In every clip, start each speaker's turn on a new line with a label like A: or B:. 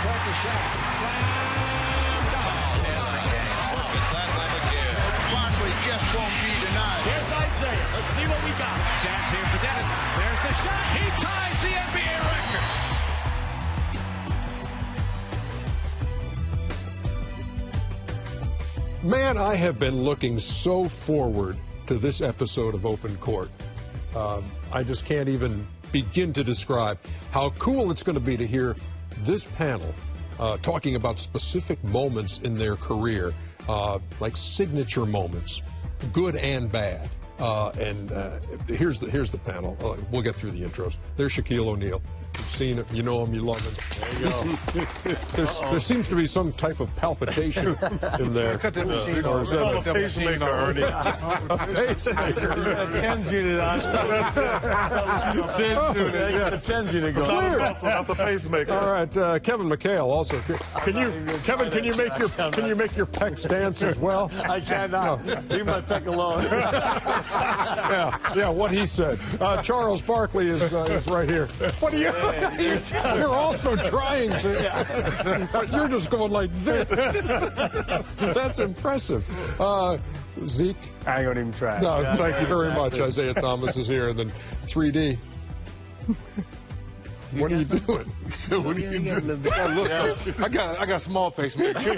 A: caught the shot. Slam dunk.
B: Passing game. Look at that by McGill. Barkley just won't be denied.
A: Here's Isaiah. Let's see what we got. Chance here for Dennis. There's the shot. He ties the NBA record.
C: Man, I have been looking so forward to this episode of Open Court. I just can't even begin to describe how cool it's going to be to hear this panel talking about specific moments in their career, like signature moments, good and bad. Here's the panel. We'll get through the intros. There's Shaquille O'Neal. You've seen him, you know him, you love him. There you go. There seems to be some type of palpitation in there.
D: Cut that machine
C: Or
D: on.
C: is that
D: A pacemaker, Ernie.
C: a pacemaker?
D: A TENS unit on. TENS unit going.
C: Clear.
D: That's a pacemaker.
C: All right, Kevin McHale also. Can you make your pecs dance as well?
D: I cannot. Leave my peck alone.
C: Yeah, what he said. Charles Barkley is right here. What are you? You're also trying to, but you're just going like this. That's impressive. Zeke?
D: I ain't gonna even try.
C: No, thank you very much. Isaiah Thomas is here, and then 3D. What are you doing?
D: What are you doing? I got small pacemaker.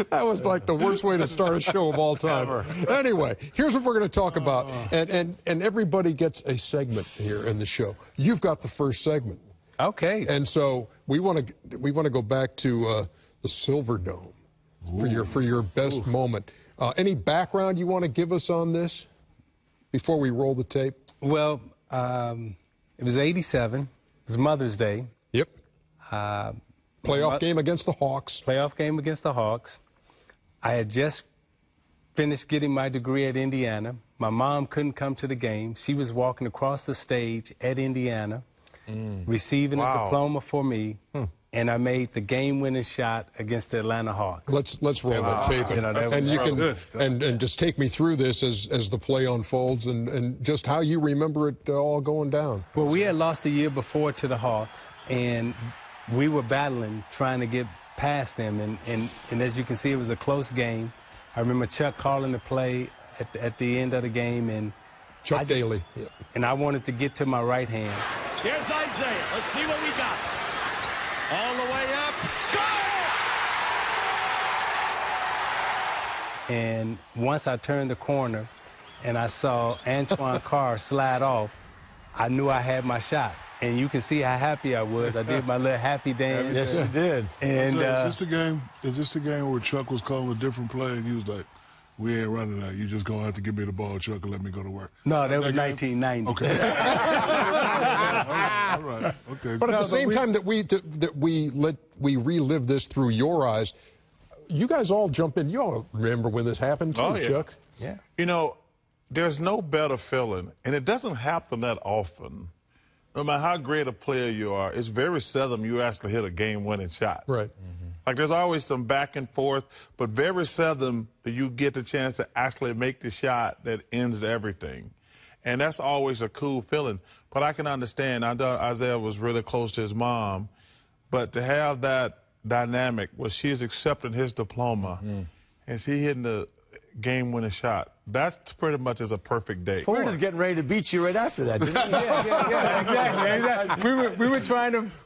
C: That was like the worst way to start a show of all time. Anyway, here's what we're going to talk about, and everybody gets a segment here in the show. You've got the first segment.
D: Okay.
C: And so we want to go back to the Silver Dome for your best moment. Any background you want to give us on this before we roll the tape?
E: Well, it was '87. It was Mother's Day.
C: Yep. Playoff game against the Hawks.
E: Playoff game against the Hawks. I had just finished getting my degree at Indiana. My mom couldn't come to the game. She was walking across the stage at Indiana, receiving a diploma for me, and I made the game-winning shot against the Atlanta Hawks.
C: Let's roll that tape, and you can and just take me through this as the play unfolds, and just how you remember it all going down.
E: Well, we had lost the year before to the Hawks, and we were battling, trying to get past them, and as you can see, it was a close game. I remember Chuck calling the play at the end of the game, and
C: Chuck Daly. Yes.
E: And I wanted to get to my right hand.
A: Here's Isaiah. Let's see what we got. All the way up. Go!
E: And once I turned the corner and I saw Antoine Carr slide off, I knew I had my shot. And you can see how happy I was. I did my little happy dance.
D: Yes, you did.
E: And
F: is this the game where Chuck was calling a different play and he was like, we ain't running that. You just going to have to give me the ball, Chuck, and let me go to work?
E: No, that was 1990.
F: Okay. All right. Okay.
C: But at the same time that we relive this through your eyes, you guys all jump in. You all remember when this happened too, Chuck?
D: Yeah.
G: You know, there's no better feeling, and it doesn't happen that often. No matter how great a player you are, it's very seldom you actually hit a game-winning shot.
C: Right.
G: Like, there's always some back and forth, but very seldom do you get the chance to actually make the shot that ends everything. And that's always a cool feeling. But I can understand, I know Isaiah was really close to his mom, but to have that dynamic where she's accepting his diploma and she hitting the game-winning shot, that's pretty much is a perfect day.
D: Ford is getting ready to beat you right after that, didn't he?
E: Yeah, exactly.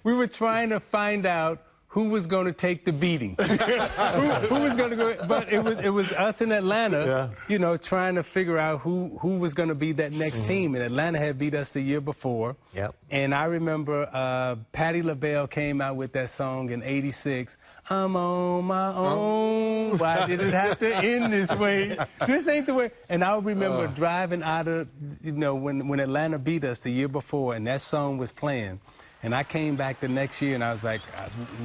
E: We were trying to find out who was going to take the beating. who was going to go? But it was us in Atlanta, you know, trying to figure out who was going to be that next team. And Atlanta had beat us the year before.
D: Yep.
E: And I remember Patti LaBelle came out with that song in '86. I'm on my own. Why did it have to end this way? This ain't the way. And I remember driving out of, you know, when Atlanta beat us the year before, and that song was playing. And I came back the next year, and I was like,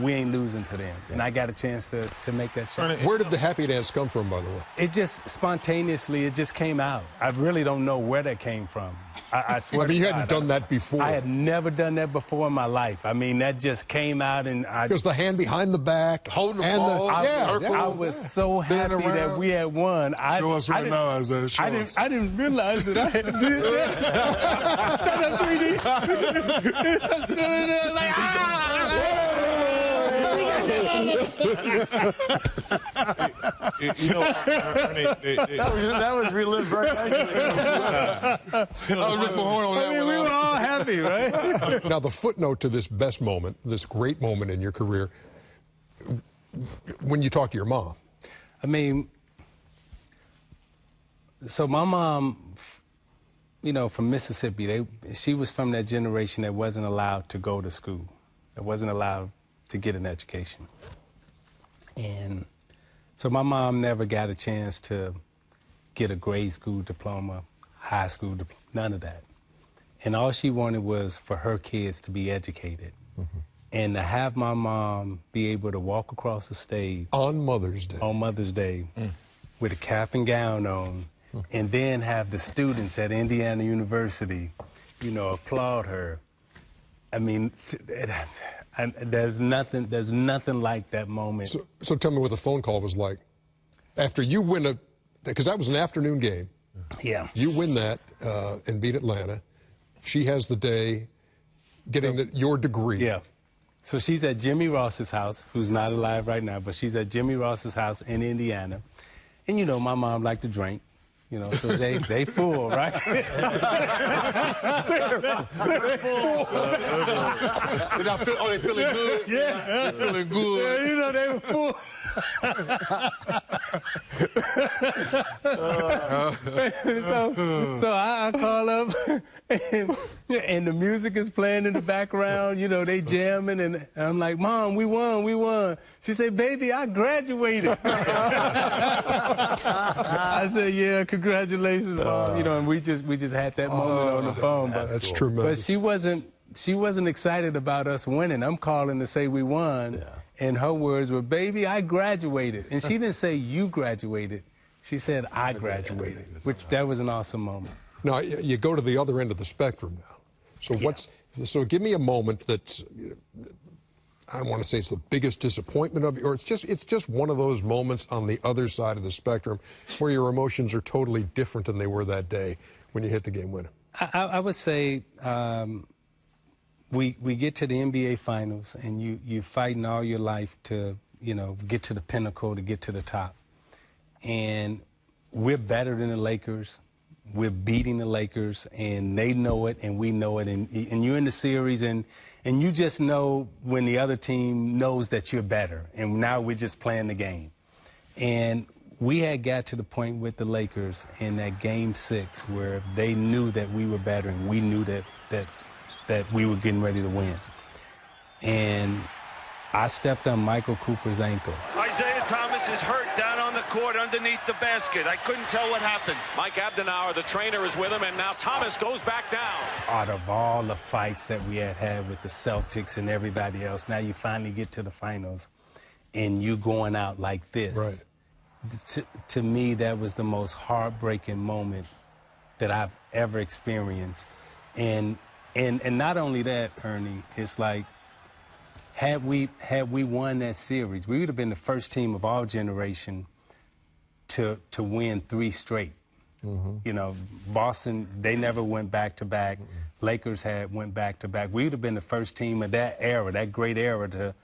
E: we ain't losing to them. And I got a chance to make that shot.
C: Where did the happy dance come from, by the way?
E: It just spontaneously, it just came out. I really don't know where that came from. I swear
C: I mean,
E: to
C: you
E: God,
C: hadn't done that before.
E: I had never done that before in my life. I mean, that just came out, and
C: Because the hand behind the back.
F: Holding the
C: and
F: ball,
E: I was so happy that we had won.
F: Show us right now, Isaiah. Show us.
E: I didn't realize that I had to do that.
G: You know, Ernie,
H: That was relived very nicely.
D: I was Rick Mahorn on that
E: I mean,
D: one.
E: we were all happy, right?
C: Now, the footnote to this best moment, this great moment in your career, when you talk to your mom.
E: I mean, so my mom, you know, from Mississippi, she was from that generation that wasn't allowed to go to school, that wasn't allowed to get an education. And so my mom never got a chance to get a grade school diploma, high school diploma, none of that. And all she wanted was for her kids to be educated. Mm-hmm. And to have my mom be able to walk across the stage
C: On Mother's Day.
E: With a cap and gown on, and then have the students at Indiana University, you know, applaud her. I mean, there's nothing like that moment.
C: So tell me what the phone call was like. After you win because that was an afternoon game.
E: Yeah.
C: You win that and beat Atlanta. She has the day getting your degree.
E: Yeah. So she's at Jimmy Ross's house, who's not alive right now, but she's at Jimmy Ross's house in Indiana. And, you know, my mom liked to drink. You know, so they full, right?
D: They're full. They feeling good?
E: Yeah.
D: They're feeling good.
E: Yeah, you know, they were full. So I call up, and the music is playing in the background. You know, they jamming, and I'm like, Mom, we won. She said, baby, I graduated. I said, yeah, congratulations, Mom. You know, and we just had that moment on the phone. But,
C: That's tremendous.
E: But she wasn't excited about us winning. I'm calling to say we won. Yeah. And her words were, baby, I graduated. And she didn't say you graduated. She said I graduated, which that was an awesome moment.
C: Now, you go to the other end of the spectrum now. So so give me a moment that's, I don't want to say it's the biggest disappointment of you, or it's just one of those moments on the other side of the spectrum where your emotions are totally different than they were that day when you hit the game winner.
E: I would say we get to the NBA Finals, and you fighting all your life to, you know, get to the pinnacle, to get to the top. And we're better than the Lakers. We're beating the Lakers, and they know it, and we know it. And you're in the series, and you just know when the other team knows that you're better. And now we're just playing the game. And we had got to the point with the Lakers in that Game 6 where they knew that we were better, and we knew that we were getting ready to win. And I stepped on Michael Cooper's ankle.
B: Isaiah Thomas is hurt down on the court underneath the basket. I couldn't tell what happened.
A: Mike Abdenauer, the trainer, is with him, and now Thomas goes back down.
E: Out of all the fights that we had with the Celtics and everybody else, now you finally get to the finals, and you going out like this.
C: Right.
E: To me, that was the most heartbreaking moment that I've ever experienced. And not only that, Ernie, it's like, had we won that series, we would have been the first team of our generation to win 3 straight. Mm-hmm. You know, Boston, they never went back-to-back. Mm-hmm. Lakers went back-to-back. We would have been the first team of that era, that great era, to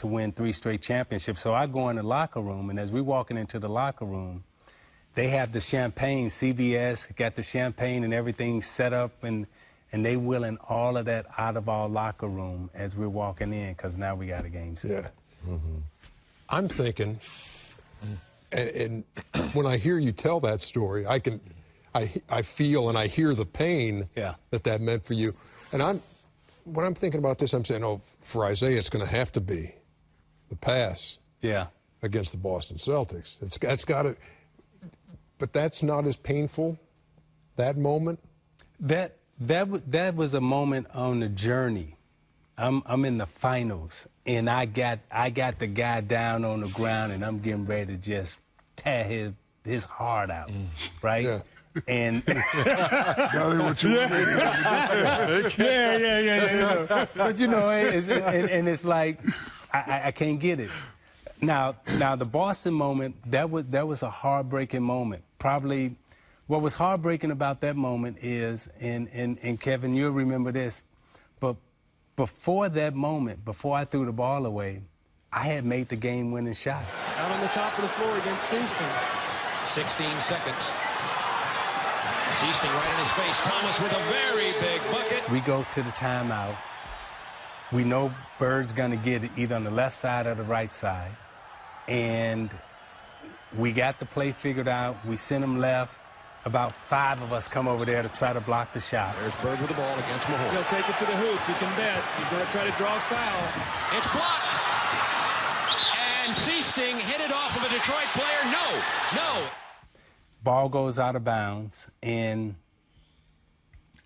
E: win 3 straight championships. So I go in the locker room, and as we're walking into the locker room, they have the champagne. CBS got the champagne and everything set up, and they willing all of that out of our locker room as we're walking in, because now we got a Game 6.
C: Yeah. Mm-hmm. I'm thinking, and when I hear you tell that story, I feel and I hear the pain that meant for you. And when I'm thinking about this, I'm saying, oh, for Isaiah, it's going to have to be the pass against the Boston Celtics. It's got to, but that's not as painful, that moment?
E: That was a moment on the journey. I'm in the finals, and I got the guy down on the ground, and I'm getting ready to just tear his heart out, right? Yeah. And
F: what you
E: yeah. But you know, it's like I can't get it. Now the Boston moment, that was a heartbreaking moment. Probably what was heartbreaking about that moment is, and Kevin, you'll remember this, but before that moment, before I threw the ball away, I had made the game-winning shot.
I: Out on the top of the floor against Seaston.
A: 16 seconds. Seaston right in his face. Thomas with a very big bucket.
E: We go to the timeout. We know Bird's going to get it either on the left side or the right side. And we got the play figured out. We sent him left. About 5 of us come over there to try to block the shot.
A: There's Bird with the ball against Mahorn.
I: He'll take it to the hoop. You can bet. He's going to try to draw a foul.
A: It's blocked. And Seaston hit it off of a Detroit player. No.
E: Ball goes out of bounds, and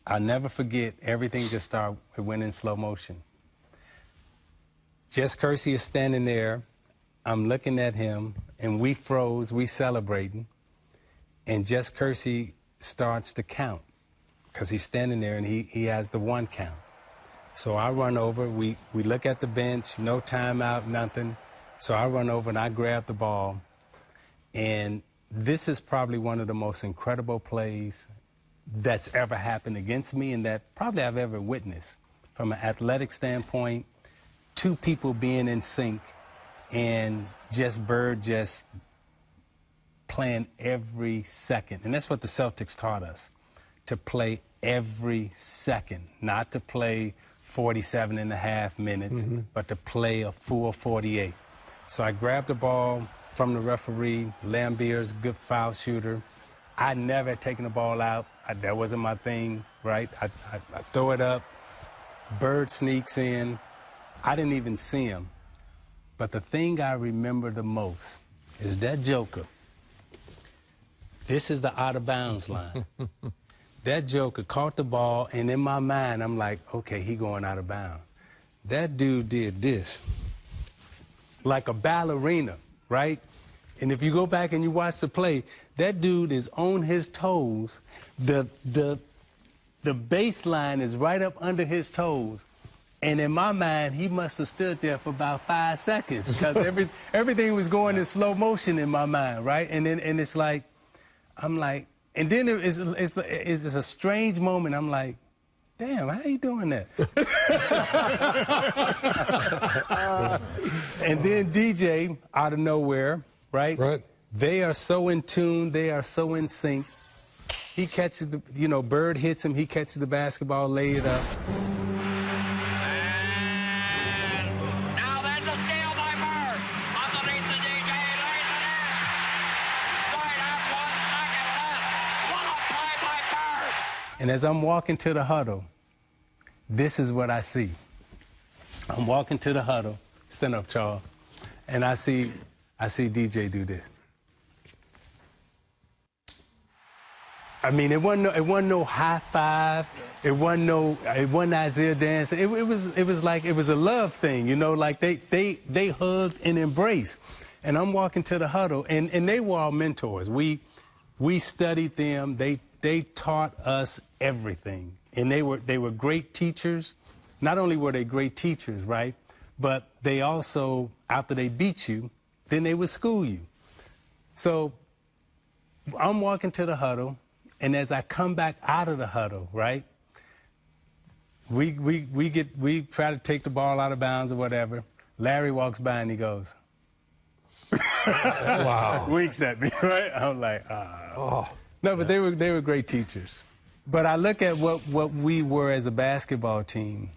E: I'll never forget, everything just started, it went in slow motion. Jess Kersey is standing there. I'm looking at him, and we froze, we celebrating. And Jess Kersey starts to count because he's standing there, and he has the 1 count. So I run over. We look at the bench, no timeout, nothing. So I run over, and I grab the ball. And this is probably one of the most incredible plays that's ever happened against me and that probably I've ever witnessed. From an athletic standpoint, 2 people being in sync and just Bird just playing every second. And that's what the Celtics taught us, to play every second, not to play 47 and a half minutes, but to play a full 48. So I grabbed the ball from the referee. Lambier's a good foul shooter. I never had taken the ball out. That wasn't my thing, right? I throw it up. Bird sneaks in. I didn't even see him. But the thing I remember the most is that joker. This is the out-of-bounds line. That joker caught the ball, and in my mind, I'm like, okay, he going out of bounds. That dude did this, like a ballerina, right? And if you go back and you watch the play, that dude is on his toes. The baseline is right up under his toes. And in my mind, he must have stood there for about 5 seconds because everything was going in slow motion in my mind, right? And it's like, I'm like, and then it's a strange moment. I'm like, damn, how you doing that? And then DJ, out of nowhere, right?
C: Right.
E: They are so in tune. They are so in sync. He catches the, Bird hits him. He catches the basketball, lay it up.
J: Now there's a steal by Bird. Underneath the DJ, lays it in. Right at 1 second left. What a play by Bird.
E: And as I'm walking to the huddle, this is what I see. I'm walking to the huddle. Stand up, Charles. And I see DJ do this. I mean, it wasn't no high five. It wasn't Isaiah dancing. It was like it was a love thing, like they hugged and embraced. And I'm walking to the huddle, and they were our mentors. We studied them. They taught us everything, and they were great teachers. Not only were they great teachers, right, but they also, after they beat you, then they would school you. So I'm walking to the huddle. And as I come back out of the huddle, right, we try to take the ball out of bounds or whatever. Larry walks by and he goes, wow. Winks at me, right? I'm like, oh. No, but they were great teachers. But I look at what we were as a basketball team.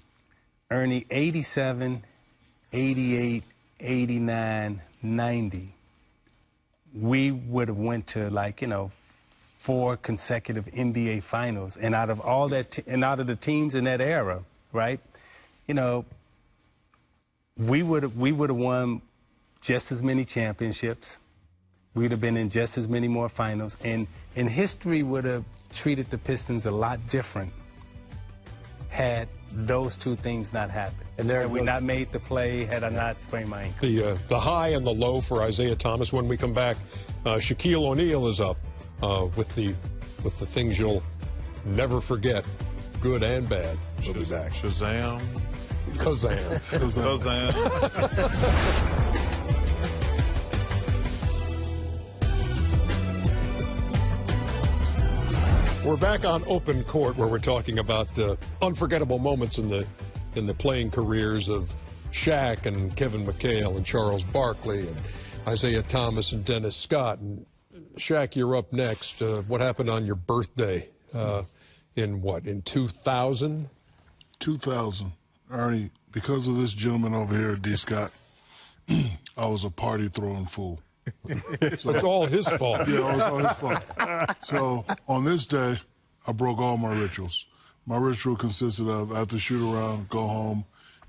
E: Ernie, 87, 88, 89, 90. We would have went to 4 consecutive NBA finals, and out of all that, and out of the teams in that era, right? We would have won just as many championships. We'd have been in just as many more finals, and history would have treated the Pistons a lot different had those 2 things not happened. And had we not made the play, had I not sprained my ankle.
C: The high and the low for Isaiah Thomas. When we come back, Shaquille O'Neal is up. With the things you'll never forget, good and bad. We'll be back.
G: Shazam.
C: Kazam.
G: Shazam.
C: We're back on Open Court, where we're talking about unforgettable moments in the playing careers of Shaq and Kevin McHale and Charles Barkley and Isaiah Thomas and Dennis Scott. And Shaq, you're up next. What happened on your birthday in 2000?
F: 2000. Ernie, because of this gentleman over here, D. Scott, I was a party-throwing fool.
C: So it's all his fault.
F: Yeah, it was all his fault. So on this day, I broke all my rituals. My ritual consisted of, after shoot-around, go home,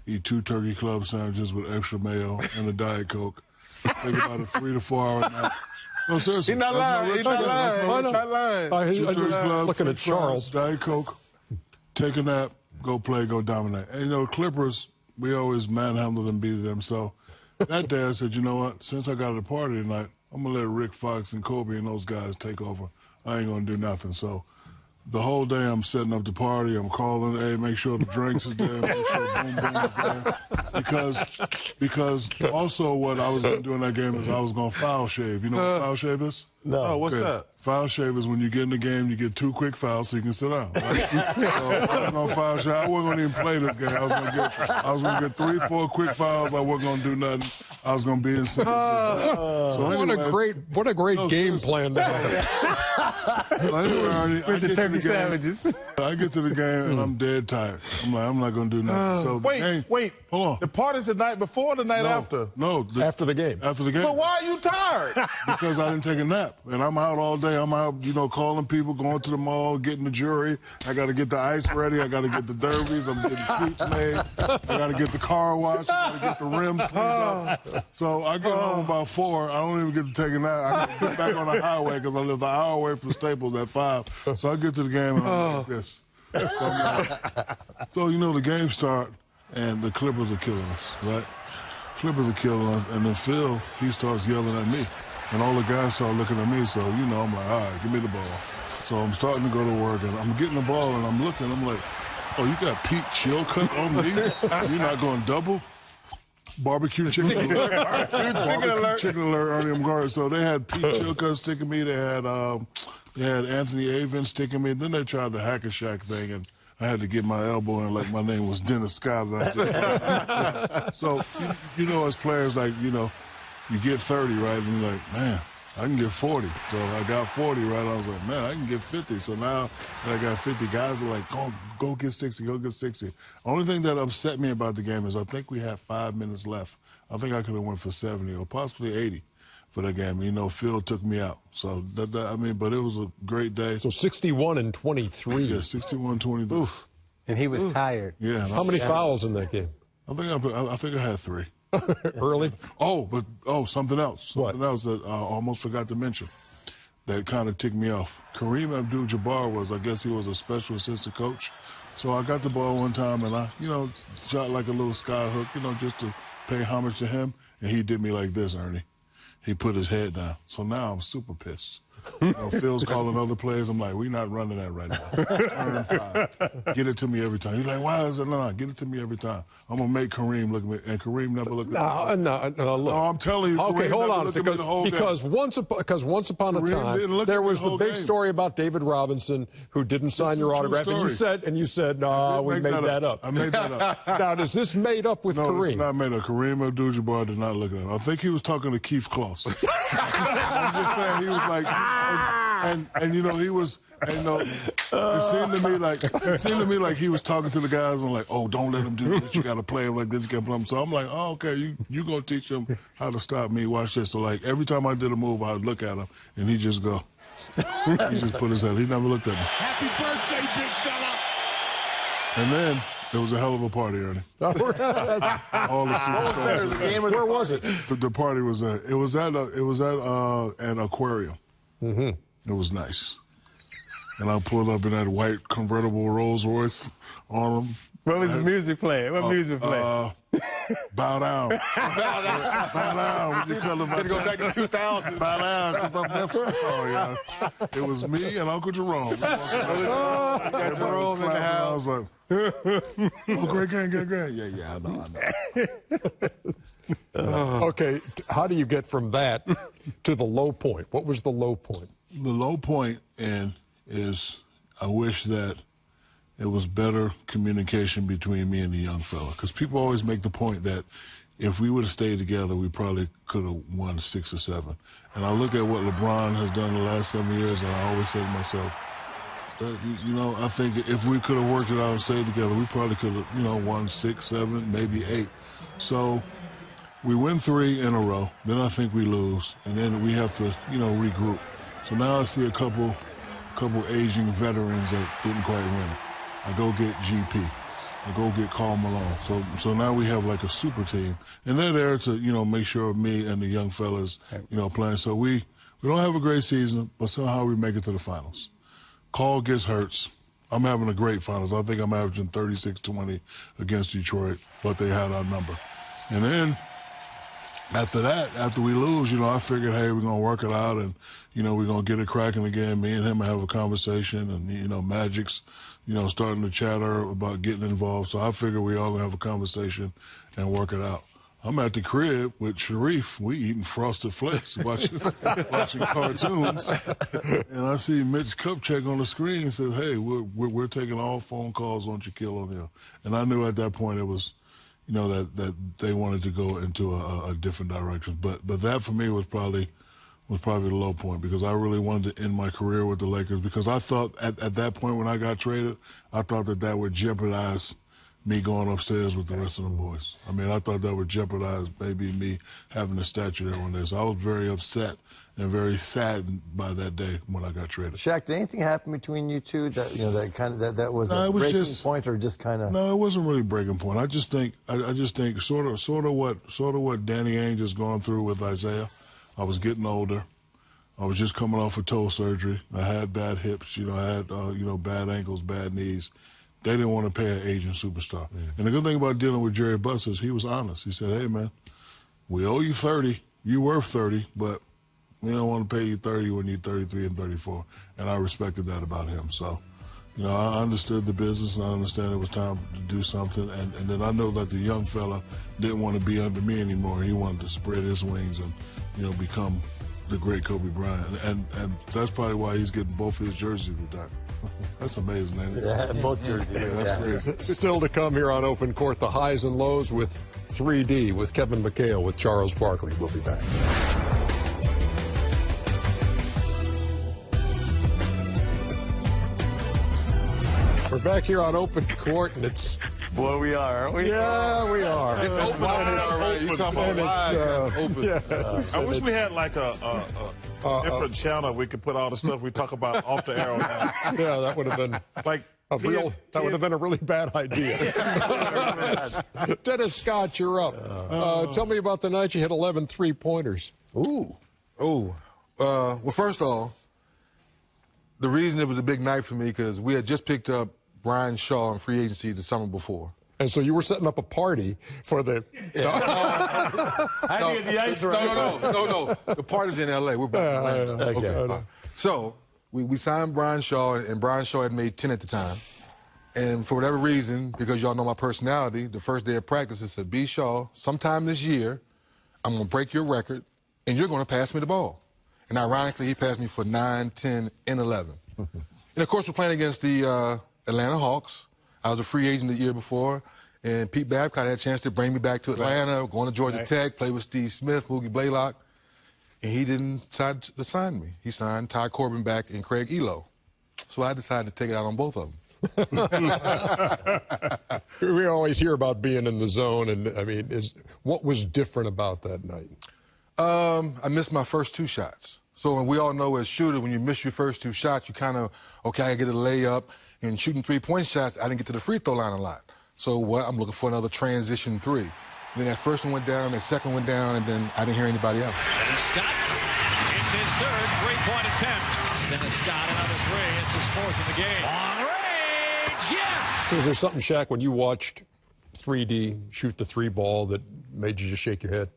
F: eat 2 turkey club sandwiches with extra mayo and a Diet Coke. Take about a 3 to 4 hour nap. No, seriously.
D: He's not lying. He's not lying. He's not lying.
F: 2 turkey club,
C: looking at Charles.
F: Diet Coke, take a nap, go play, go dominate. And, you know, Clippers, we always manhandled and beat them. So that day I said, you know what, since I got at a party tonight, I'm going to let Rick Fox and Kobe and those guys take over. I ain't going to do nothing. So the whole day I'm setting up the party. I'm calling, hey, make sure the drinks is there, make sure Boom Boom is there. Because also what I was going to do in that game is I was going to foul shave. You know what foul shave is?
D: No.
G: Oh, what's that?
F: Foul shave is when you get in the game, you get 2 quick fouls so you can sit down. Right? So I was going to foul shave. I wasn't going to even play this game. I was going to get 3, 4 quick fouls. I wasn't going to do nothing. I was going to be in some. So anyway,
C: what a great game plan to have.
F: So anyway,
E: With the turkey sandwiches.
F: I get to the game and I'm dead tired. I'm like, I'm not going to do nothing. So
G: Wait.
F: Hold on.
G: The party's the night before or the night after?
F: No.
C: After the game.
F: After the game.
G: So why are you tired?
F: Because I didn't take a nap. And I'm out all day. I'm out, you know, calling people, going to the mall, getting the jewelry. I got to get the ice ready. I got to get the derbies. I'm getting suits made. I got to get the car washed. I got to get the rims cleaned up. So I get home about 4. I don't even get to take a nap. I got to get back on the highway because I live an hour away from Staples at 5. So I get to the game and I'm like this. So, you know, the game start and the Clippers are killing us, right? Clippers are killing us. And then Phil, he starts yelling at me. And all the guys start looking at me, so, you know, I'm like, all right, give me the ball. So I'm starting to go to work, and I'm getting the ball, and I'm looking, I'm like, oh, you got Pete Chilcutt on me? You're not going double? Barbecue chicken alert. Barbecue chicken alert, Ernie McGarry. So they had Pete Chilcutt sticking me, they had Anthony Avon sticking me, then they tried the Hack-a-Shack thing, and I had to get my elbow in like my name was Dennis Scott. So, you know, as players, like, you know, you get 30, right, and you're like, man, I can get 40. So I got 40, right? I was like, man, I can get 50. So now that I got 50, guys are like, go get 60, go get 60. Only thing that upset me about the game is I think we had 5 minutes left. I think I could have went for 70 or possibly 80 for that game. You know, Phil took me out. So, but it was a great day.
C: So 61 and 23.
F: Yeah, 61-23.
C: Oof.
E: And he was tired.
F: Yeah.
C: How many fouls in that game?
F: I think I had 3.
C: Early?
F: Something else.
C: What?
F: Something else that I almost forgot to mention that kind of ticked me off. Kareem Abdul-Jabbar I guess he was a special assistant coach. So I got the ball one time and I, you know, shot like a little sky hook, you know, just to pay homage to him. And he did me like this, Ernie. He put his head down. So now I'm super pissed. You know, Phil's calling other players. I'm like, we're not running that right now. Turn 5. Get it to me every time. He's like, why is it? No, get it to me every time. I'm going to make Kareem look at me. And Kareem never looked at me.
C: No, look.
F: No, I'm telling you.
C: Okay,
F: Kareem
C: hold
F: never
C: on.
F: looked at me the whole
C: Because
F: game.
C: once upon a
F: Kareem
C: time,
F: didn't look
C: there
F: at me
C: was
F: the
C: the
F: whole
C: big
F: game.
C: story about David Robinson who didn't sign your
F: a true
C: autograph. And you said, no, we made that up.
F: I made that up.
C: Now, is this made up with
F: No,
C: Kareem?
F: it's not made up. Kareem Abdul-Jabbar did not look at him. I think he was talking to Keith Kloss. I'm just saying, he was like, and you know, he was, and, you know, it seemed to me like he was talking to the guys and like, oh, don't let him do this. You got to play him like this. You got to play him. So I'm like, oh, okay, you gonna teach him how to stop me. Watch this. So like every time I did a move, I would look at him and he just go. He just put his head. He never looked at me.
B: Happy birthday, big fella.
F: And then it was a hell of a party, Ernie. All the superstars.
C: Where was it?
F: The party was at. It was at an aquarium.
C: Mm-hmm.
F: It was nice. And I pulled up in that white convertible Rolls Royce on him.
E: What was the music playing? What music playing?
F: Bow down. Bow down. Would you call him?
D: Gotta go back to 2000.
F: Bow down. 'Cause I'm messing. Oh, yeah. It was me and Uncle Jerome. Everybody was clapping. I was like, oh, great game. Yeah, I know.
C: Okay, how do you get from that to the low point? What was the low point?
F: The low point is I wish that it was better communication between me and the young fella. Because people always make the point that if we would have stayed together, we probably could have won 6 or 7. And I look at what LeBron has done in the last 7 years, and I always say to myself, I think if we could have worked it out and stayed together, we probably could have, won 6, 7, maybe 8. So we win 3 in a row. Then I think we lose, and then we have to, regroup. So now I see a couple aging veterans that didn't quite win it. I go get GP. I go get Karl Malone. So now we have like a super team, and they're there to make sure me and the young fellas playing. So we don't have a great season, but somehow we make it to the finals. Karl gets hurt. I'm having a great finals. I think I'm averaging 36-20 against Detroit, but they had our number. And then after that, after we lose, I figured, hey, we're gonna work it out, and we're gonna get it cracking again. Me and him have a conversation, and Magic's starting to chatter about getting involved. So I figure we all gonna have a conversation and work it out. I'm at the crib with Sharif. We eating Frosted Flakes, watching cartoons, and I see Mitch Kupchak on the screen and says, "Hey, we're taking all phone calls on Shaquille O'Neal." And I knew at that point it was, that they wanted to go into a different direction. But that for me was probably the low point, because I really wanted to end my career with the Lakers, because I thought at that point when I got traded, I thought that would jeopardize me going upstairs with the rest of the boys. I mean, I thought that would jeopardize maybe me having a statue there one day. So I was very upset and very saddened by that day when I got traded.
H: Shaq, did anything happen between you two that that was a breaking point, or just kind of?
F: No, it wasn't really a breaking point. I just think sort of what Danny Ainge has gone through with Isaiah. I was getting older. I was just coming off of toe surgery. I had bad hips. I had bad ankles, bad knees. They didn't want to pay an aging superstar. Yeah. And the good thing about dealing with Jerry Buss is he was honest. He said, "Hey, man, we owe you 30. You worth 30, but we don't want to pay you 30 when you're 33 and 34. And I respected that about him. So, I understood the business, and I understand it was time to do something. And then I know that the young fella didn't want to be under me anymore. He wanted to spread his wings and, become the great Kobe Bryant. And that's probably why he's getting both his jerseys retired. That's amazing, man.
H: Yeah, both jerseys.
F: Yeah, that's crazy.
C: Still to come here on Open Court, the highs and lows with 3D, with Kevin McHale, with Charles Barkley. We'll be back. We're back here on Open Court, and it's...
H: Boy, we are, aren't we?
C: Yeah, we are.
G: It's open. You're talking about wide. Open.
C: Yeah.
G: I wish we had like a different channel we could put all the stuff we talk about off the air on.
C: Yeah, that would have been
G: like
C: that would have been a really bad idea. Dennis Scott, you're up. Tell me about the night you hit 11 3-pointers.
D: Ooh. Well, first off, the reason it was a big night for me because we had just picked up Brian Shaw in free agency the summer before.
C: And so you were setting up a party for the...
H: How do you get the ice right?
D: No. The party's in L.A. We're back in Atlanta. Okay. So we signed Brian Shaw, and Brian Shaw had made 10 at the time. And for whatever reason, because y'all know my personality, the first day of practice, I said, B. Shaw, sometime this year, I'm going to break your record, and you're going to pass me the ball. And ironically, he passed me for 9, 10, and 11. And, of course, we're playing against the Atlanta Hawks. I was a free agent the year before, and Pete Babcock had a chance to bring me back to Atlanta, going to Georgia Tech, play with Steve Smith, Moogie Blaylock, and he didn't decide to sign me. He signed Ty Corbin back and Craig Elo. So I decided to take it out on both of them.
C: We always hear about being in the zone, and I mean, what was different about that night?
D: I missed my first 2 shots. So we all know as shooters, when you miss your first 2 shots, you kind of, okay, I get a layup. And shooting 3-point shots, I didn't get to the free throw line a lot. So I'm looking for another transition 3. And then that first one went down, that second went down, and then I didn't hear anybody else.
A: Dennis Scott, it's his third 3-point attempt. Dennis Scott, another 3. It's his 4th in the game. Long range, yes!
C: So is there something, Shaq, when you watched 3D shoot the 3 ball that made you just shake your head?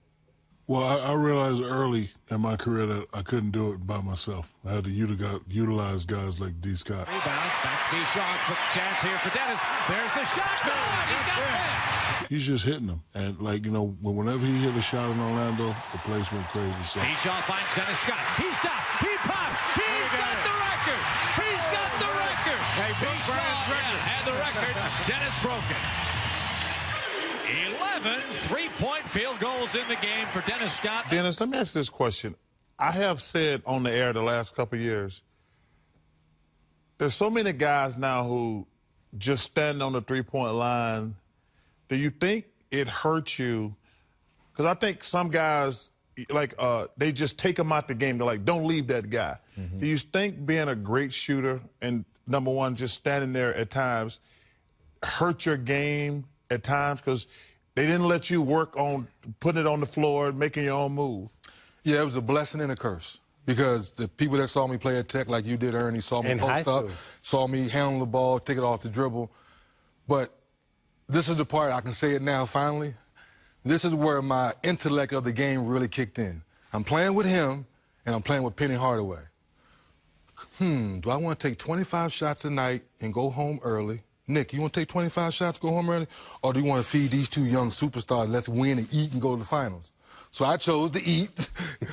F: Well, I realized early in my career that I couldn't do it by myself. I had to utilize guys like D. Scott.
A: Rebounds, back to D. Shaw, quick chance here for Dennis. There's the shot. Good! He's got it!
F: He's just hitting them. And, whenever he hit a shot in Orlando, the place went crazy. So.
A: D. Shaw finds Dennis Scott. He stops. He pops. He's got the record. He's got the record. record.
I: Hey, broke Brian's record.
A: Had the record. Dennis broke it. 11 three-point field goals in the game for Dennis Scott.
G: Dennis, let me ask this question. I have said on the air the last couple of years, there's so many guys now who just stand on the three-point line. Do you think it hurts you? Because I think some guys, like, they just take them out the game. They're like, don't leave that guy. Do you think being a great shooter and, number one, just standing there at times hurt your game at times because they didn't let you work on putting it on the floor and making your own move?
D: Yeah, it was a blessing and a curse because the people that saw me play at Tech like you did, Ernie, saw me post up, saw me handle the ball, take it off the dribble. But this is the part, I can say it now finally, this is where my intellect of the game really kicked in. I'm playing with him, and I'm playing with Penny Hardaway. Do I want to take 25 shots a night and go home early? Nick, you want to take 25 shots, go home early? Or do you want to feed these two young superstars, let's win and eat and go to the finals? So I chose to eat,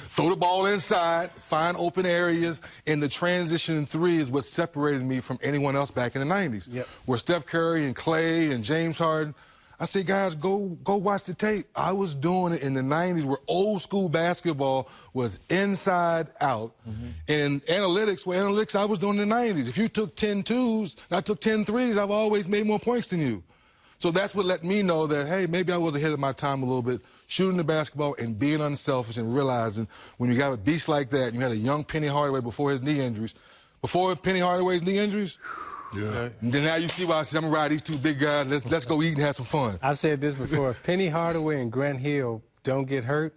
D: throw the ball inside, find open areas, and the transition in three is what separated me from anyone else back in the 90s.
E: Yep.
D: Where Steph Curry and Clay and James Harden, I say, guys, go watch the tape. I was doing it in the 90s where old school basketball was inside out. And analytics, I was doing in the 90s. If you took 10 twos and I took 10 threes, I've always made more points than you. So that's what let me know that, hey, maybe I was ahead of my time a little bit, shooting the basketball and being unselfish and realizing when you got a beast like that, you had a young Penny Hardaway before his knee injuries. Before Penny Hardaway's knee injuries,
F: yeah.
D: And then now you see why I said, I'm going to ride these two big guys. Let's go eat and have some fun.
E: I've said this before. If Penny Hardaway and Grant Hill don't get hurt,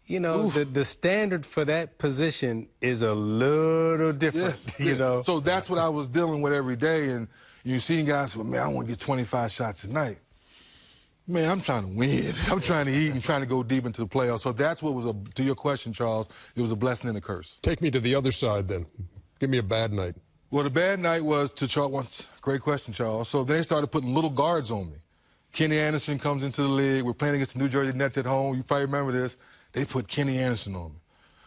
E: you know, the standard for that position is a little different, you know.
D: So that's what I was dealing with every day. And you see guys say, well, man, I want to get 25 shots a night. Man, I'm trying to win. I'm trying to eat and trying to go deep into the playoffs. So that's what was, to your question, Charles, it was a blessing and a curse.
C: Take me to the other side then. Give me a bad night.
D: Well, the bad night was to Charles. Great question, Charles. So they started putting little guards on me. Kenny Anderson comes into the league. We're playing against the New Jersey Nets at home. You probably remember this. They put Kenny Anderson on me.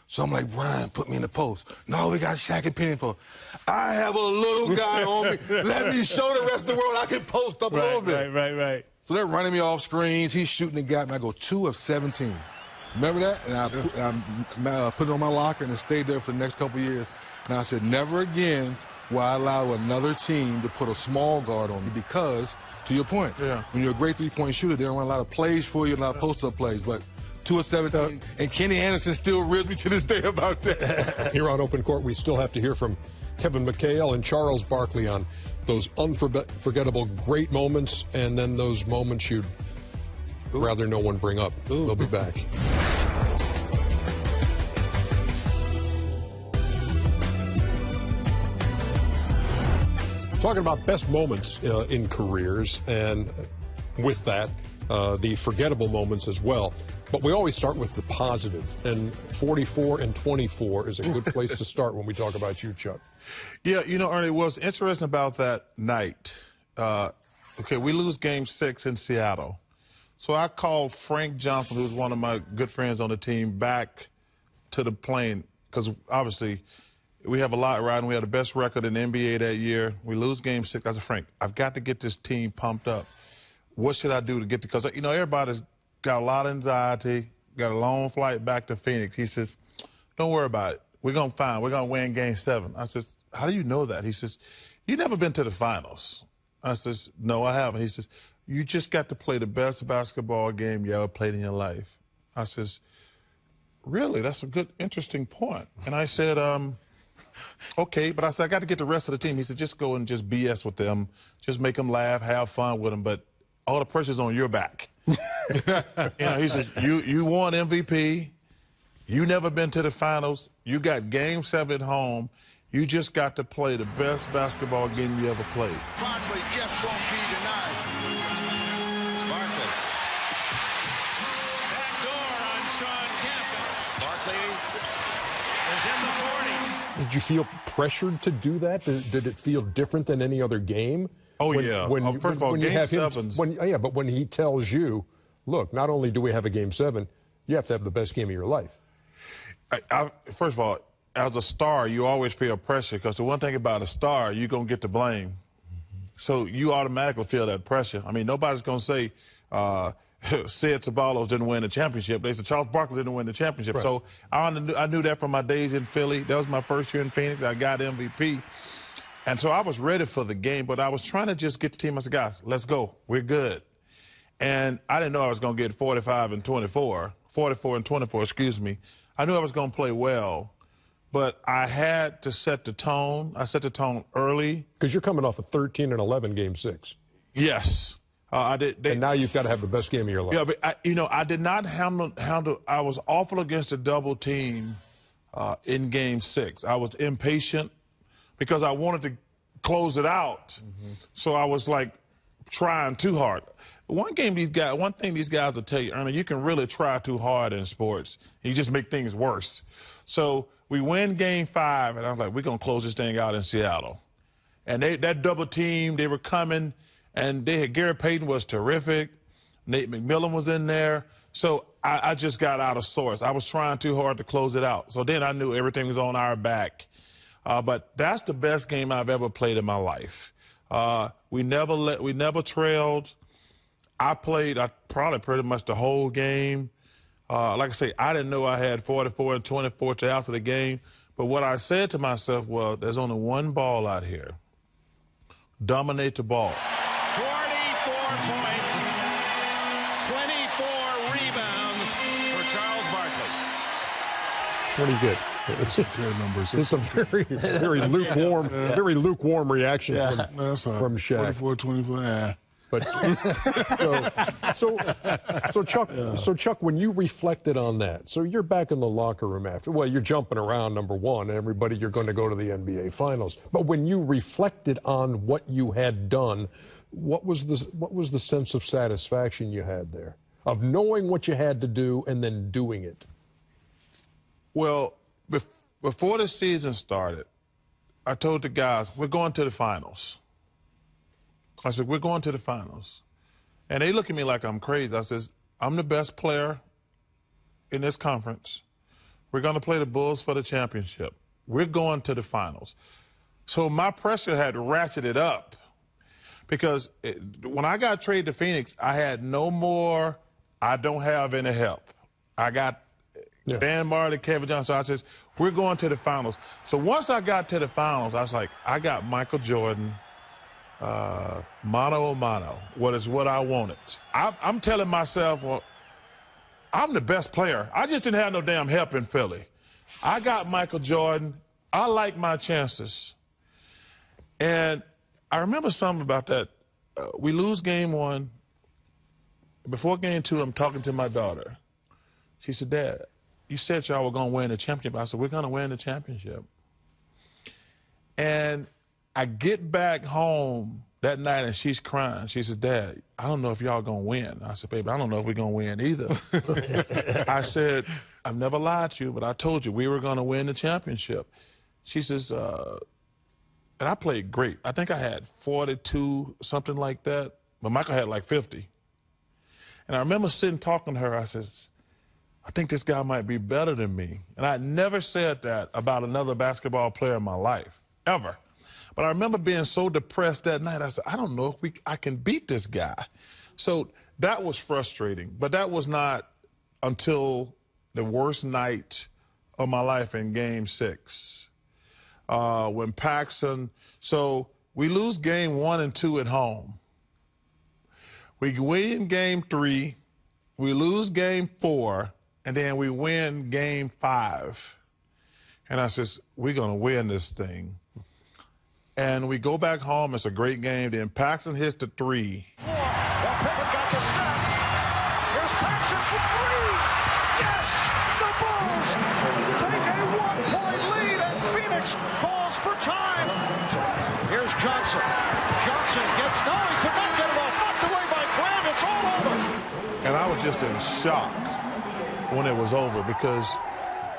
D: So I'm like, Brian, put me in the post. No, we got Shaq and Penny in the post. I have a little guy on me. Let me show the rest of the world I can post up a little bit.
E: Right.
D: So they're running me off screens. He's shooting the gap, and I go 2 of 17. Remember that? And I put it on my locker, and it stayed there for the next couple of years. And I said, never again will I allow another team to put a small guard on me because, to your point, when you're a great three-point shooter, they don't run a lot of plays for you, a lot of post-up plays. But 2 of 17, and Kenny Anderson still reels me to this day about that.
C: Here on Open Court, we still have to hear from Kevin McHale and Charles Barkley on those unforgettable great moments and then those moments you'd rather no one bring up. They'll be back. Talking about best moments in careers, and with that, the forgettable moments as well. But we always start with the positive, and 44 and 24 is a good place to start when we talk about you, Chuck.
G: Yeah, you know, Ernie, what's interesting about that night, okay, we lose Game 6 in Seattle. So I called Frank Johnson, who's one of my good friends on the team, back to the plane, because obviously we have a lot riding. We had the best record in the NBA that year. We lose Game 6. I said, Frank, I've got to get this team pumped up. What should I do to get to, because, you know, everybody's got a lot of anxiety, got a long flight back to Phoenix. He says, don't worry about it. We're going to win Game 7. I says, how do you know that? He says, you never been to the finals. I says, no, I haven't. He says, you just got to play the best basketball game you ever played in your life. I says, really? That's a good, interesting point. And I said, okay, but I said, I got to get the rest of the team. He said, just go and just BS with them. Just make them laugh, have fun with them, but all the pressure's on your back. You know, he said, you won MVP. You never been to the finals. You got Game 7 at home. You just got to play the best basketball game you ever played.
B: Barkley just won't be denied. Barkley.
A: Backdoor on Sean Kemp. Barkley is in the 40s.
C: Did you feel pressured to do that? Did it feel different than any other game?
G: Oh, yeah. First of all, Game 7's...
C: But when he tells you, look, not only do we have a Game 7, you have to have the best game of your life.
G: First of all, as a star, you always feel pressure because the one thing about a star, you're going to get the blame. So you automatically feel that pressure. I mean, nobody's going to say Sid Ceballos didn't win the championship. They said Charles Barkley didn't win the championship. Right. So I knew that from my days in Philly. That was my first year in Phoenix. I got MVP. And so I was ready for the game, but I was trying to just get the team. I said, guys, let's go. We're good. And I didn't know I was going to get 44 and 24, excuse me. I knew I was going to play well, but I had to set the tone. I set the tone early.
C: Because you're coming off a 13-11 Game 6.
G: Yes. I did.
C: And now you've got to have the best game of your life.
G: Yeah, but I did not handle. I was awful against a double team in Game 6. I was impatient because I wanted to close it out. Mm-hmm. So I was like trying too hard. One thing these guys will tell you, Ernie, you can really try too hard in sports. You just make things worse. So we win Game 5, and I was like, we're going to close this thing out in Seattle. And that double team, they were coming, and Gary Payton was terrific. Nate McMillan was in there. So I just got out of sorts. I was trying too hard to close it out. So then I knew everything was on our back. But that's the best game I've ever played in my life. We never trailed. I played probably pretty much the whole game. Like I say, I didn't know I had 44 and 24 to after the game. But what I said to myself was, there's only one ball out here. Dominate the ball.
A: 44 points, 24 rebounds for Charles Barkley.
C: What do you get? It's a very lukewarm, very lukewarm reaction from Shaq.
F: 44-24.
C: But so Chuck, when you reflected on that, so you're back in the locker room after. Well, you're jumping around, number one, everybody. You're going to go to the NBA Finals. But when you reflected on what you had done, what was the sense of satisfaction you had there, of knowing what you had to do and then doing it?
G: Well, before the season started, I told the guys, we're going to the finals. I said, we're going to the finals. And they look at me like I'm crazy. I says, I'm the best player in this conference. We're going to play the Bulls for the championship. We're going to the finals. So my pressure had ratcheted up because when I got traded to Phoenix, I had no more, I don't have any help. I got Dan Marley, Kevin Johnson. I says, we're going to the finals. So once I got to the finals, I was like, I got Michael Jordan, mano a mano, what is what I wanted. I'm telling myself, well, I'm the best player. I just didn't have no damn help in Philly. I got Michael Jordan. I like my chances. And I remember something about that. We lose Game 1. Before Game 2, I'm talking to my daughter. She said, Dad, you said y'all were going to win the championship. I said, we're going to win the championship. And I get back home that night, and she's crying. She says, Dad, I don't know if y'all going to win. I said, baby, I don't know if we're going to win either. I said, I've never lied to you, but I told you we were going to win the championship. She says, and I played great. I think I had 42, something like that, but Michael had like 50. And I remember sitting talking to her. I says, I think this guy might be better than me. And I never said that about another basketball player in my life, ever. But I remember being so depressed that night. I said, I don't know if I can beat this guy. So that was frustrating. But that was not until the worst night of my life in Game 6. When Paxson, so we lose Game 1 and 2 at home. We win Game 3, we lose Game 4, and then we win Game 5. And I says, we're going to win this thing. And we go back home. It's a great game. Then Paxson hits the 3.
J: Well, Pippen got to step. Here's Paxson for 3. Yes! The Bulls take a 1-point lead, and Phoenix calls for time. Here's Johnson. Johnson gets, no, he could not get it off. Knocked away by Grant. It's all over.
G: And I was just in shock when it was over because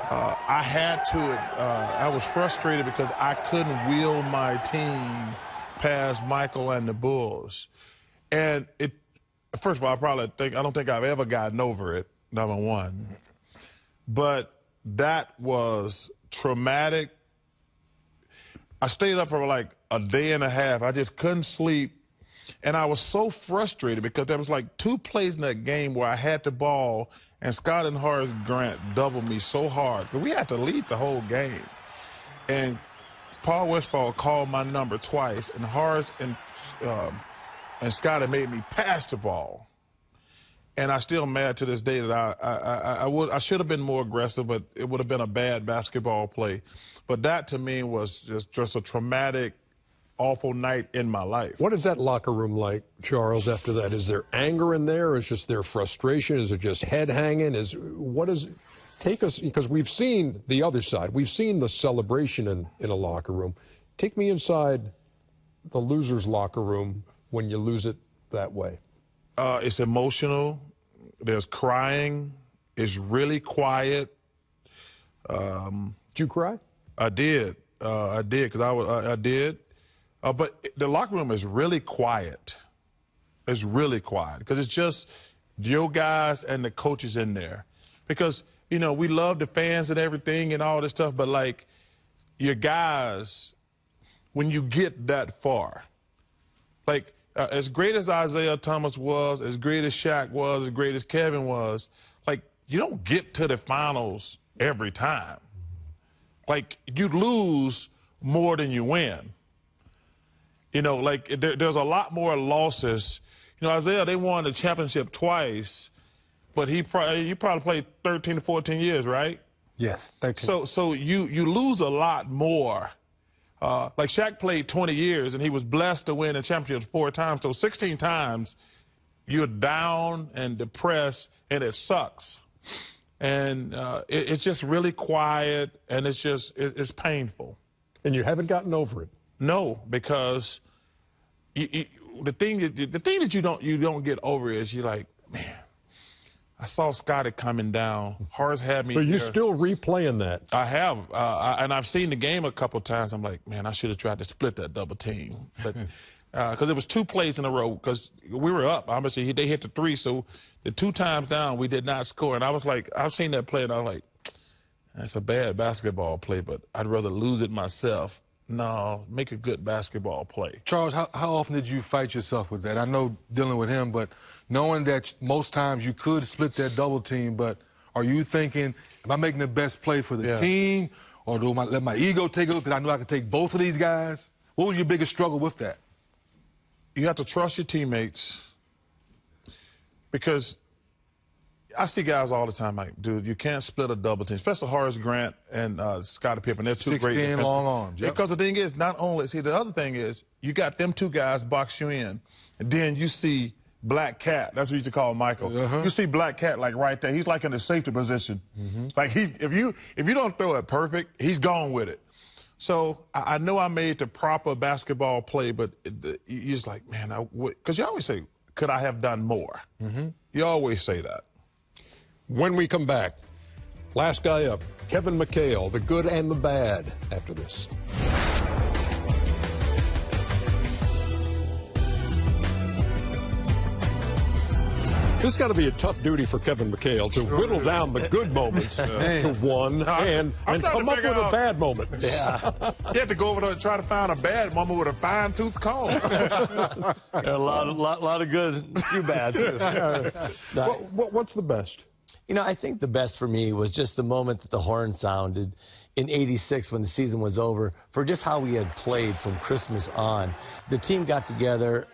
G: I had to, I was frustrated because I couldn't wheel my team past Michael and the Bulls. And first of all, I don't think I've ever gotten over it, number one. But that was traumatic. I stayed up for like a day and a half. I just couldn't sleep. And I was so frustrated because there was like 2 plays in that game where I had the ball and Scott and Horace Grant doubled me so hard because we had to lead the whole game. And Paul Westphal called my number twice, and Horace and Scott had made me pass the ball. And I'm still mad to this day that I should have been more aggressive, but it would have been a bad basketball play. But that to me was just a traumatic, awful night in my life.
C: What is that locker room like, Charles, after that? Is there anger in there? Is just there frustration? Is it just head hanging? Take us, because we've seen the other side. We've seen the celebration in a locker room. Take me inside the loser's locker room when you lose it that way.
G: It's emotional. There's crying. It's really quiet.
C: Did you cry?
G: I did. I did, because I did. But the locker room is really quiet. It's really quiet because it's just your guys and the coaches in there. Because, you know, we love the fans and everything and all this stuff, but, like, your guys, when you get that far, like, as great as Isaiah Thomas was, as great as Shaq was, as great as Kevin was, like, you don't get to the finals every time. Like, you lose more than you win. You know, like, there's a lot more losses. You know, Isaiah, they won the championship twice, but you probably played 13 to 14 years, right?
E: Yes, 13.
G: So you lose a lot more. Like, Shaq played 20 years, and he was blessed to win the championship 4 times. So 16 times, you're down and depressed, and it sucks. And it's just really quiet, and it's painful.
C: And you haven't gotten over it?
G: No, because the thing that you don't get over is you're like, man, I saw Scotty coming down. Horace had me.
C: So you're still replaying that?
G: I have, and I've seen the game a couple times. I'm like, man, I should have tried to split that double team, but because it was 2 plays in a row. Because we were up, obviously they hit the 3, so the 2 times down we did not score. And I was like, I've seen that play, and I was like, that's a bad basketball play, but I'd rather lose it myself. No, make a good basketball play.
D: Charles, how often did you fight yourself with that? I know dealing with him, but knowing that most times you could split that double team, but are you thinking, am I making the best play for the team, or do I let my ego take it because I know I can take both of these guys? What was your biggest struggle with that?
G: You have to trust your teammates, because I see guys all the time like, dude, you can't split a double team, especially Horace Grant and Scottie Pippen. They're 2 great defensive.
D: 16 long arms. Yep.
G: Because the thing is, not only, see, the other thing is, you got them 2 guys box you in, and then you see Black Cat. That's what we used to call Michael. You see Black Cat like right there. He's like in the safety position. Like if you don't throw it perfect, he's gone with it. So I know I made the proper basketball play, but you're just like, man, because you always say, could I have done more? You always say that.
C: When we come back, last guy up, Kevin McHale, the good and the bad, after this. This got to be a tough duty for Kevin McHale to whittle down the good moments to 1 and come up with a bad moment.
G: Yeah. You have to go over there and try to find a bad moment with a fine-tooth comb.
H: A lot of good, a few bad, too.
C: What's the best?
H: You know, I think the best for me was just the moment that the horn sounded in '86 when the season was over, for just how we had played from Christmas on. The team got together.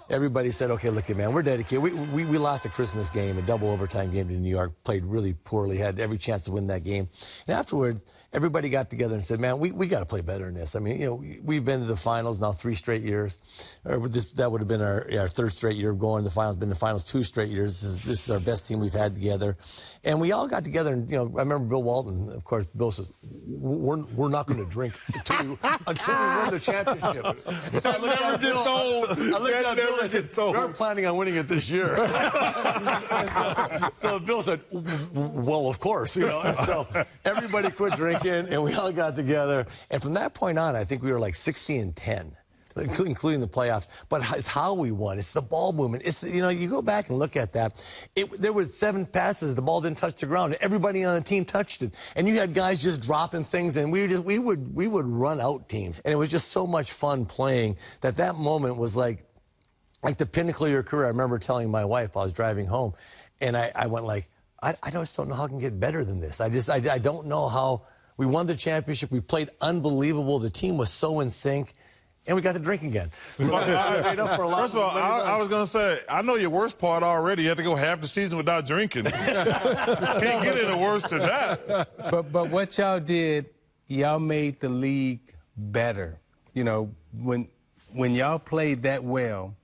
H: Everybody said, okay, look, man, we're dedicated. We lost a Christmas game, a double overtime game to New York, played really poorly, had every chance to win that game. And afterward, everybody got together and said, man, we got to play better than this. I mean, you know, we've been to the finals now 3 straight years. That would have been our 3rd straight year of going to the finals, been the finals 2 straight years. This is our best team we've had together. And we all got together, and, you know, I remember Bill Walton, of course, Bill says, we're not going to drink until we win the championship. So I looked at Bill, I said, we're planning on winning it this year. So Bill said, well, of course, you know. And so everybody quit drinking, and we all got together. And from that point on, I think we were like 60-10. including the playoffs. But it's how we won. It's the ball movement. It's, you know, you go back and look at that. There were 7 passes. The ball didn't touch the ground. Everybody on the team touched it. And you had guys just dropping things, and we would run out teams. And it was just so much fun playing that moment was like the pinnacle of your career. I remember telling my wife, I was driving home, and I went like, I just don't know how I can get better than this. I don't know how. We won the championship. We played unbelievable. The team was so in sync, and we got to drink again.
G: First of all, I was going to say, I know your worst part already. You had to go half the season without drinking. Can't get any worse than that.
E: But what y'all did, y'all made the league better. You know, when y'all played that well,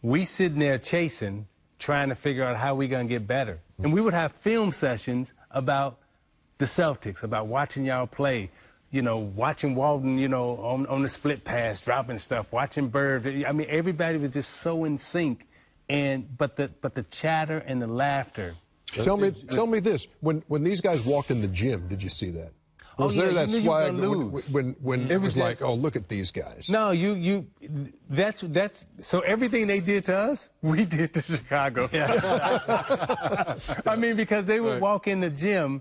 E: we sitting there chasing, trying to figure out how we going to get better. And we would have film sessions about the Celtics, about watching y'all play, you know, watching Walton, you know, on the split pass, dropping stuff, watching Bird. I mean, everybody was just so in sync. But the chatter and the laughter.
C: Tell me this: when these guys walked in the gym, did you see that? Was there that swag when it was like, oh, look at these guys?
E: No, that's so everything they did to us, we did to Chicago. Yeah. I mean, because they would walk in the gym,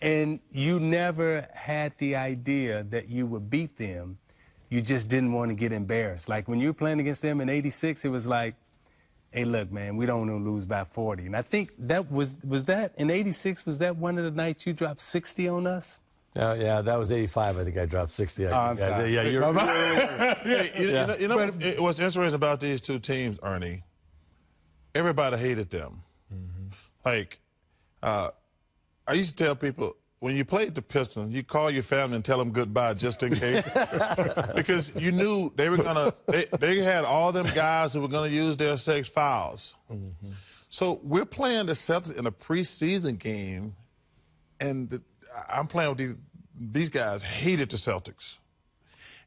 E: and you never had the idea that you would beat them. You just didn't want to get embarrassed. Like when you were playing against them in '86, it was like, hey, look, man, we don't want to lose by 40. And I think that was that in '86, was that one of the nights you dropped 60 on us?
H: Yeah, that was '85. I think I dropped 60.
E: I'm sorry.
H: Yeah, you're
G: You know what's interesting about these two teams, Ernie? Everybody hated them. Mm-hmm. Like, I used to tell people, when you played the Pistons, you call your family and tell them goodbye just in case. Because you knew they were going to, they had all them guys who were going to use their 6 fouls. Mm-hmm. So we're playing the Celtics in a preseason game, and I'm playing with these guys hated the Celtics.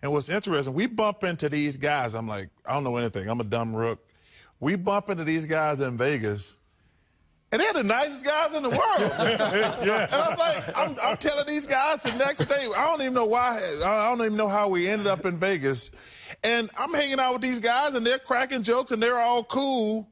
G: And what's interesting, we bump into these guys. I'm like, I don't know anything. I'm a dumb rook. We bump into these guys in Vegas, and they're the nicest guys in the world. Yeah. And I was like, I'm telling these guys the next day, I don't even know why. I don't even know how we ended up in Vegas. And I'm hanging out with these guys, and they're cracking jokes, and they're all cool.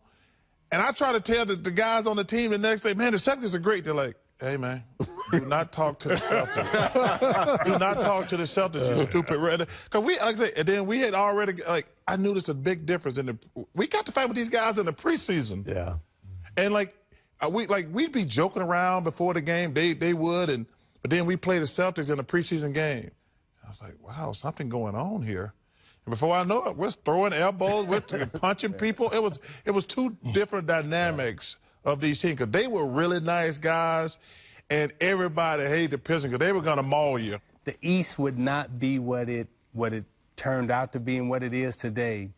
G: And I try to tell the guys on the team the next day, man, the Celtics are great. They're like, hey, man, do not talk to the Celtics. Do not talk to the Celtics, you stupid. Because we, like I say, and then we had already, like, I knew there's a big difference we got to fight with these guys in the preseason.
H: Yeah.
G: And, we'd be joking around before the game. They would, but then we play the Celtics in a preseason game. I was like, wow, something going on here. And before I know it, we're throwing elbows, we're punching people. It was two different dynamics of these teams, because they were really nice guys, and everybody hated the Pistons because they were going to maul you.
E: The East would not be what it turned out to be and what it is today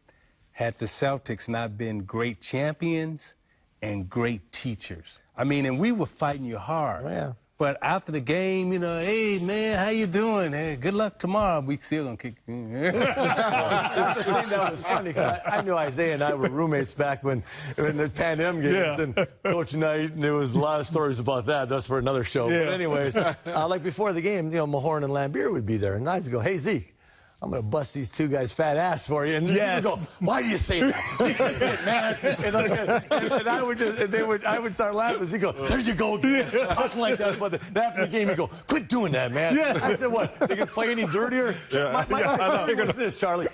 E: had the Celtics not been great champions and great teachers. I mean, and we were fighting you hard.
H: Oh, yeah.
E: But after the game, you know, hey, man, how you doing? Hey, good luck tomorrow. We still going to kick you.
H: I think that was funny, because I knew Isaiah and I were roommates back when the Pan Am games, and Coach Knight, and there was a lot of stories about that. That's for another show. Yeah. But anyways, like before the game, you know, Mahorn and Lambier would be there, and I'd go, hey, Zeke, I'm going to bust these two guys' fat ass for you. And yes. He would go, why do you say that? You just get mad. And I would start laughing. He'd go, there you go again. Talking like that. But after the game, he'd go, quit doing that, man. Yeah. I said, what? They could play any dirtier? Yeah. My thing was this, Charlie.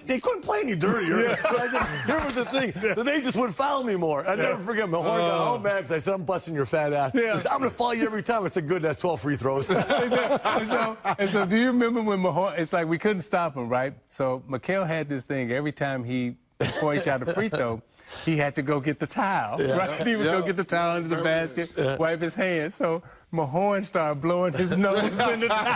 H: They couldn't play any dirtier. Yeah. Here was the thing. Yeah. So they just would foul me more. I'd never forget. Mahorn got home, man, because I said, I'm busting your fat ass. Yeah. Said, I'm going to foul you every time. I said, good, that's 12 free throws.
E: and so do you remember when Mahorn, it's like we couldn't stop him, right? So McHale had this thing every time before he shot a free throw, he had to go get the towel, right? He would go get the towel under the basket, wipe his hands. So Mahorn started blowing his nose in the towel.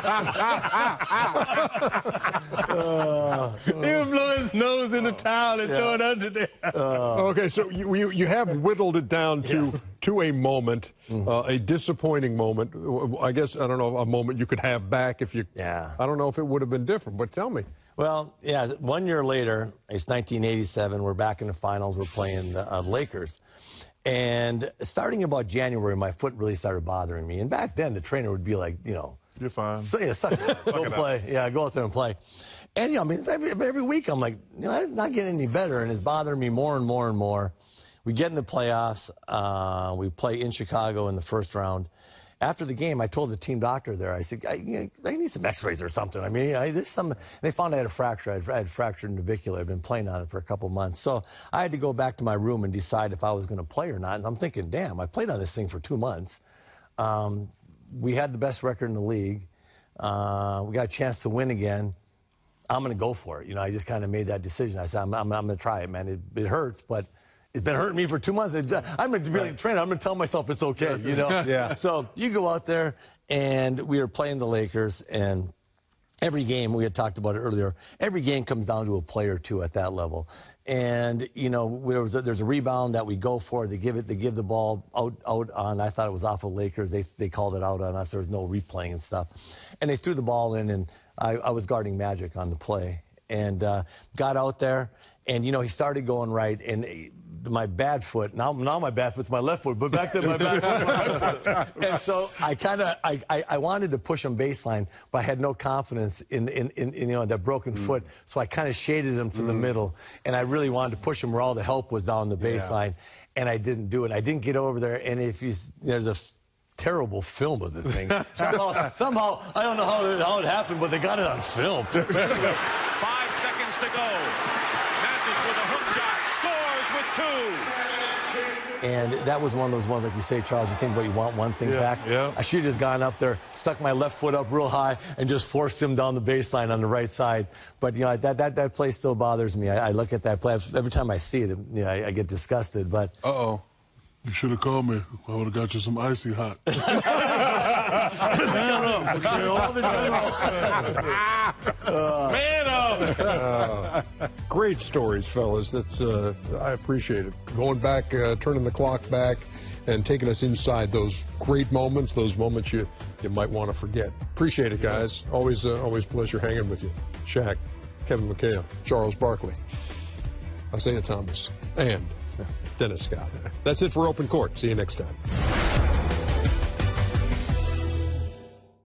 E: He would blow his nose in the towel and throw it under there.
C: Okay, so you have whittled it down to a moment, a disappointing moment. I guess, I don't know, a moment you could have back if you...
H: Yeah.
C: I don't know if it would have been different, but tell me.
H: Well, yeah, 1 year later, it's 1987, we're back in the finals, we're playing the Lakers. And starting about January, my foot really started bothering me. And back then, the trainer would be like, you know...
G: You're fine.
H: So, yeah, suck it up. Go play. Yeah, go out there and play. And, you know, I mean, every week I'm like, you know, it's not getting any better, and it's bothering me more and more and more. We get in the playoffs. We play in Chicago in the first round. After the game, I told the team doctor there, I said, I need some x-rays or something. I mean, there's some. And they found I had a fracture. I had fractured navicular. I'd been playing on it for a couple months. So I had to go back to my room and decide if I was going to play or not. And I'm thinking, damn, I played on this thing for 2 months. We had the best record in the league. We got a chance to win again. I'm going to go for it. You know, I just kind of made that decision. I said, I'm going to try it, man. It hurts, but it's been hurting me for 2 months. I'm going to be a trainer. I'm going to tell myself it's okay, you know?
E: Yeah.
H: So you go out there, and we were playing the Lakers, and every game, we had talked about it earlier, every game comes down to a play or two at that level. And, you know, there's a rebound that we go for. They give the ball out on, I thought it was off of Lakers. They called it out on us. There was no replaying and stuff. And they threw the ball in, and I was guarding Magic on the play. And got out there, and, you know, he started going right, and my bad foot, now my bad foot's my left foot, but back then my bad foot was my right foot. And so I wanted to push him baseline, but I had no confidence in you know, that broken foot. So I kind of shaded him to the middle, and I really wanted to push him where all the help was down the baseline, and I didn't do it. I didn't get over there, and there's a terrible film of the thing. Somehow, I don't know how it happened, but they got it on film.
A: 5 seconds to go. Magic with a hook shot. Scores with 2.
H: And that was one of those ones, like you say, Charles, you think, well, you want one thing back.
F: Yeah.
H: I should have just gone up there, stuck my left foot up real high, and just forced him down the baseline on the right side. But, you know, that play still bothers me. I look at that play. Every time I see it, you know, I get disgusted. But
D: Uh-oh.
F: You should have called me. I would have got you some icy hot. Man up.
A: Man up.
C: Great stories, fellas. That's I appreciate it. Going back, turning the clock back, and taking us inside those great moments, those moments you might want to forget. Appreciate it, guys. Always a pleasure hanging with you. Shaq, Kevin McHale, Charles Barkley, Isaiah Thomas, and Dennis Scott. That's it for Open Court. See you next time.